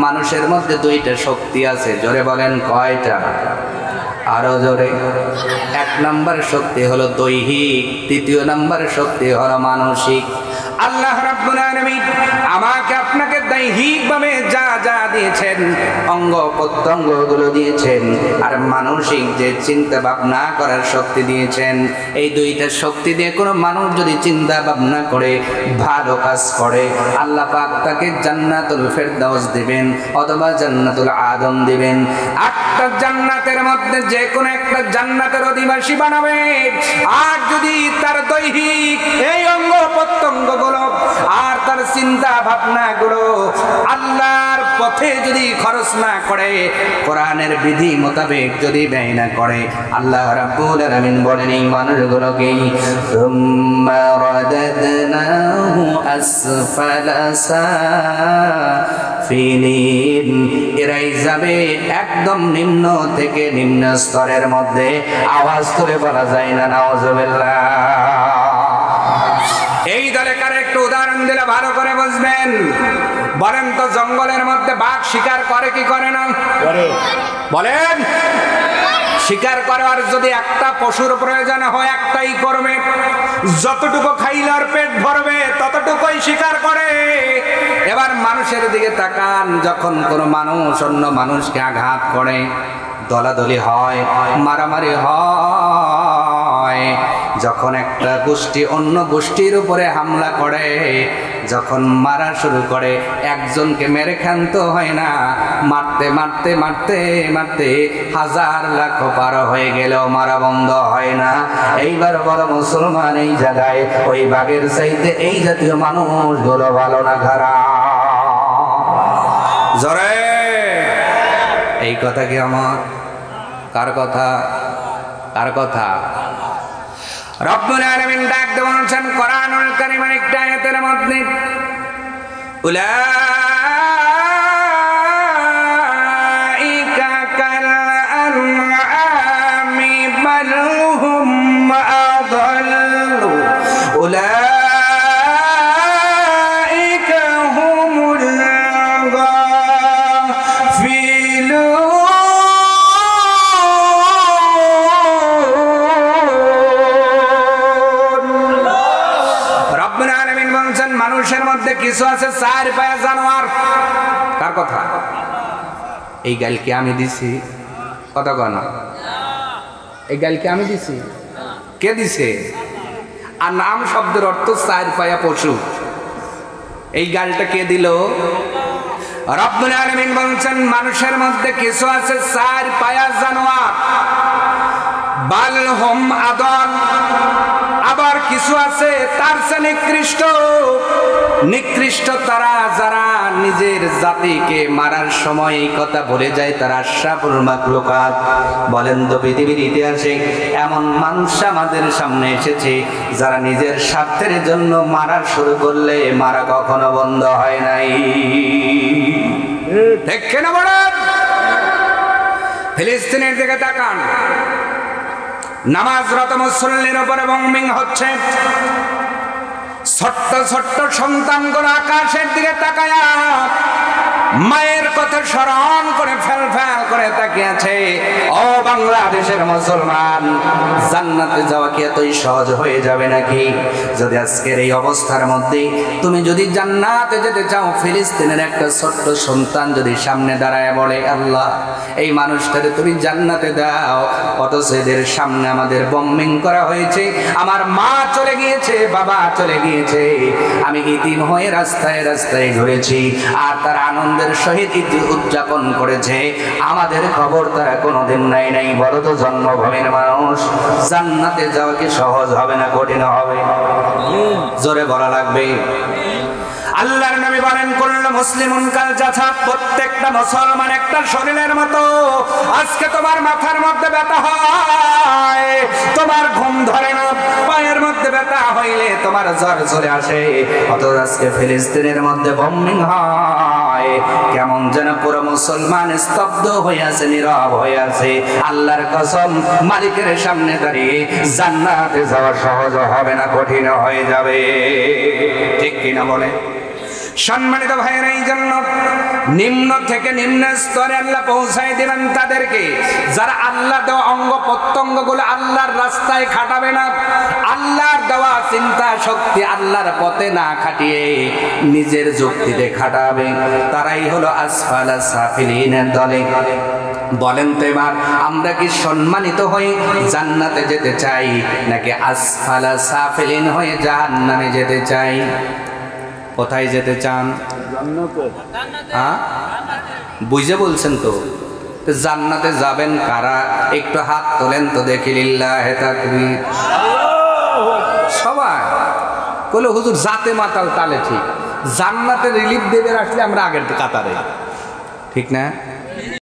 মানুষের মধ্যে দুইটা শক্তি আছে, জোরে বলেন কয়টা? আরো জোরে। এক নম্বর শক্তি হলো দৈহিক, দ্বিতীয় নম্বর শক্তি হলো মানসিক। আল্লাহ রাব্বুল আলামিন আমাকে আপনাকে দৈহিকভাবে যা যা দিয়েছেন, অঙ্গ প্রত্যঙ্গগুলো দিয়েছেন, আর মানসিক যে চিন্তা ভাবনা করার শক্তি দিয়েছেন, এই দুইটা শক্তি দিয়ে কোনো মানুষ যদি চিন্তা ভাবনা করে ভালো কাজ করে, আল্লাহ পাক তাকে জান্নাতুল ফেরদাউস দিবেন অথবা জান্নাতুল আদম দিবেন। আটটা জান্নাতের মধ্যে যে কোনো একটা জান্নাতের অধিবাসী বানাবে। আর যদি তার দৈহিক এই অঙ্গ প্রত্যঙ্গ আর তার চিন্তা ভাবনা গুলো আল্লাহর পথে যদি খরচ না করে, কোরআনের বিধি মোতাবেক যদি ব্যয় না করে, আল্লাহ রাব্বুল আলামিন বলেন এই মানুষগুলোকে সুম্মা রাদাদনাহু আসফালা সাফিলিন, এরাই যাবে একদম নিম্ন থেকে নিম্ন স্তরের মধ্যে। আওয়াজ তুলে বলা যায় না নাউজুবিল্লাহ। এই দলে কারে একটু উদাহরণ দিলে ভালো করে বুঝবেন। বলেন তো, জঙ্গলের মধ্যে বাঘ শিকার করে কি করে না? বলেন, শিকার করে। আর যদি একটা পশুর প্রয়োজন হয় একটাই করবে, যতটুকু খাইলে আর পেট ভরবে ততটুকুই শিকার করে। এবার মানুষের দিকে তাকান, যখন কোনো মানুষ অন্য মানুষকে আঘাত করে, দলাদলি হয়, মারামারি হয়, যখন একটা গোষ্ঠী অন্য গোষ্ঠীর উপরে হামলা করে, যখন মারা শুরু করে, একজনকে মেরে ক্ষান্ত হয় না, মারতে মারতে মারতে মারতে হাজার লাখ পার হয়ে গেলেও মারা বন্ধ হয় না। এইবার বড় মুসলমান, এই জায়গায় ওই বাঘের চাইতে এই জাতীয় মানুষগুলো ভালো না খারাপ? জোরে এই কথা কি আমার? কার কথা? কার কথা? রব্বুল আলামিন ডাক দিয়ে বলছেন কোরআনুল কারীমের একটা আয়াতের মধ্যে, উলাইকা কাল আনআমি বাল হুম আযাল্লু উলাইকা হুমুল গাফিলুন। মানুষের মধ্যে কিছু আছে চার পায়া জানোয়ার। কার কথা? এই গালকে আমি দিছি? কথা কয় না। এই গালকে আমি দিছি? কে দিছে? আর নাম শব্দের অর্থ চার পায়া পশু। এই গালটা কে দিল? রব্বুল আলামিন বলছেন মানুষের মধ্যে কিছু আছে চার পায়া জানোয়ার, বাল হুম আদল, আবার কিছু আছে তার চেয়ে নিকৃষ্ট। নিকৃষ্ট তারা যারা নিজের জাতিকে মারার সময় এই কথা বলে যায়, তারা আশরাফুল মাখলুকাত। বলেন তো, পৃথিবীর ইতিহাসে এমন মানুষ আমাদের সামনে এসেছে যারা নিজের স্বার্থের জন্য মারা শুরু করলে মারা কখনো বন্ধ হয় নাই। দেখে না বলেন, ফিলিস্তিনের দিকে তাকান, নামাজরত মুসল্লির উপরে বম্বিং হচ্ছে। ছোট্ট ছোট্ট সন্তানগুলো আকাশের দিকে তাকায়া মায়ের কথা স্মরণ করে ফেল ফেল করে তাকিয়ে আছে। ও বাংলাদেশের মুসলমান, জান্নাতে যাওয়া কি এতই সহজ হয়ে যাবে নাকি? যদি আজকের এই অবস্থার মধ্যে তুমি যদি জান্নাতে যেতে চাও, ফিলিস্তিনের একটা ছোট্ট সন্তান যদি সামনে দাঁড়ায় বলে আল্লাহ এই মানুষটারে তুমি জান্নাতে দাও, অথচ এদের সামনে আমাদের বম্বিং করা হয়েছে, আমার মা চলে গিয়েছে, বাবা চলে গিয়েছে, আমি ইতিম হয়ে রাস্তায় রাস্তায় ঘুরেছি, আর তার আনন্দের সহিত ঈদ উদযাপন করেছে, আমাদের খবর তারা কোনোদিন নাই নাই। বলো তো, জন্মভূমির মানুষ, জান্নাতে যাওয়া কি সহজ হবে না কঠিন হবে? জোরে বলা লাগবে। আল্লাহর নবী বলেন কুল্লু মুসলিমুন কাল জাসাদ, প্রত্যেকটা মুসলমান একটা শরীরের মতো। আজকে তোমার মাথার মধ্যে ব্যথা হয়, তোমার ঘুম ধরে না, পায়ের মধ্যে ব্যথা হইলে তোমার জ্বর চলে আসে, অথচ আজকে ফিলিস্তিনের মধ্যে বম্বিং হয়, কেমন যেন পুরো মুসলমান স্তব্ধ হয়ে আছে, নীরব হয়ে আছে। আল্লাহর কসম, মালিকের সামনে দাঁড়িয়ে জান্নাতে যাওয়া সহজ হবে না, কঠিন হয়ে যাবে। ঠিক কিনা বলে? সম্মানিত ভাইয়েরা, এই জন্য নিম্ন থেকে নিম্ন স্তরে আল্লাহ পৌঁছায় দিবেন তাদেরকে যারা আল্লাহ দেওয়া অঙ্গ প্রত্যঙ্গ গুলো আল্লাহর রাস্তায় খাটাবে না, আল্লাহর দেওয়া চিন্তা শক্তি আল্লাহর পথে না খাটিয়ে নিজের যুক্তিতে খাটাবে, তারাই হলো আসফালা সাফিলিনের দলে। বলেন তো এবার, আমরা কি সম্মানিত হয়ে জান্নাতে যেতে চাই নাকি আসফালা সাফিলিন হয়ে জাহান্নামে যেতে চাই? কোথায় যেতে চান? হ্যাঁ, বুঝে বলছেন তো? জান্নাতে যাবেন কারা? একটু হাত তোলেন তো দেখি, লিল্লাহে তাকবীর। সবাই বলে হুজুর জাতে মাতাল, তালে ঠিক। জান্নাতে রিলিফ দেবে আসলে আমরা আগের কাতারে, ঠিক না?